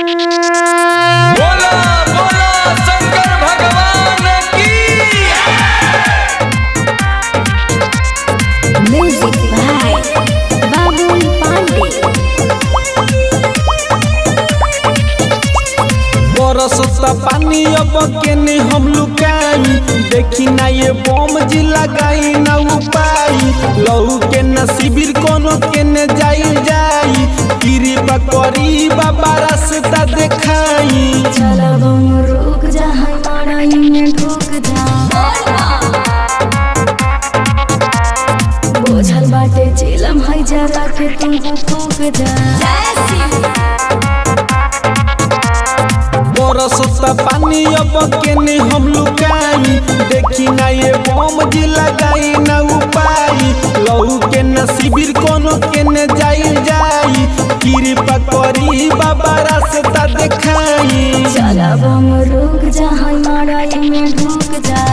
बोला बोला शंकर भगवान की। म्यूजिक बाय बाबुल पांडे। बरसता पानी अब केने हम लुकाई, देखी ना ये बम जी लगाई ना उपाय। लहू के न शिविर कोनो केने जाई जाई, कृपा करी बाबा रास्ता देखाई। चला बम रुक जा हमारा में ढुक जा, बोझल बाटे चिलम है जरा के तू फूक जा। बरसता पानी अब केने हम लुकाई, देखी ना ये बम जी लगाई ना उपाय। लहू के न शिविर कोनो केने जाई जाई, कृपा करी बाबा रास्ता देखाई। चला बम रुक जा हमारा में ढुक जा,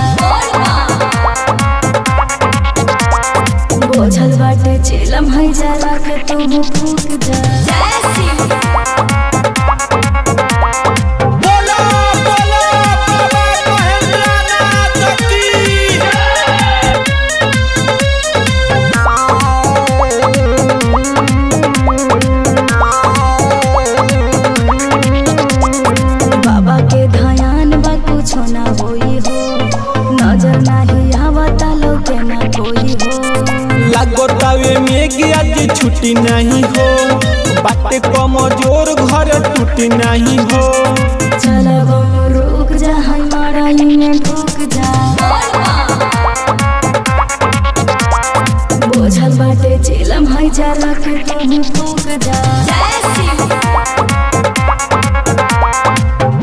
बोझल बाटे चिलम है जरा के तू फूक जा। बाबा के ध्यान बा कुछो ना होई हो, नजर नाही आवता लोग ना कोई हो। लागोतावे में आज छुट्टी नहीं हो, बाटे कमजोर घर टूटी नहीं हो। चल बम रुक जा हमारा में ढुक जा, बोझल बाटे चिलम है जरा के तू फूक जा।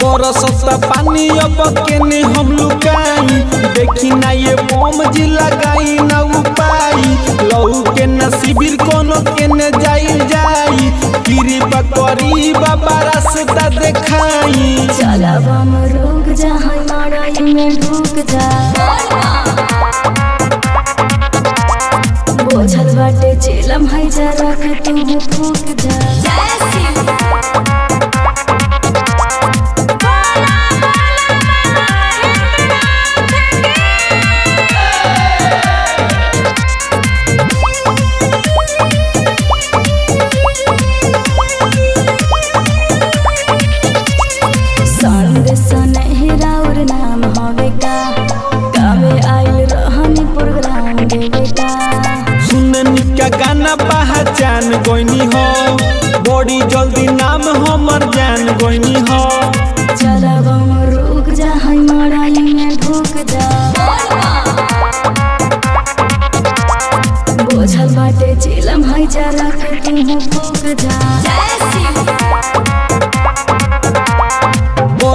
बरसता पानी अब केने हम लुकाई, देखी ना ये बम जी लगाई ना उपाय। लहू के न शिविर कोनो केने जाई जाई, कृपा करी बाबा रास्ता देखाई। चल बम रुक जा हमारा में ढुक जा, बोझल बाटे चिलम है जरा के तू फूक जा। और नाम हवे का गावे आइल रहनी प्रोग्राम देवे का। सुननी का गाना पहचान गोइनी हो, बड़ी जल्दी नाम हमर जान गोइनी हो। चल बम रुक जा हमारा में ढुक जा, बोझल बाटे चिलम है जरा के तू फूक जा।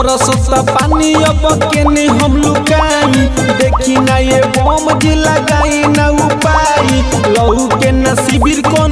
बरसता पानी अब केने हम लुकाई, देखी ना ये बम जी लगाई ना उपाय। लहू के न शिविर कोनो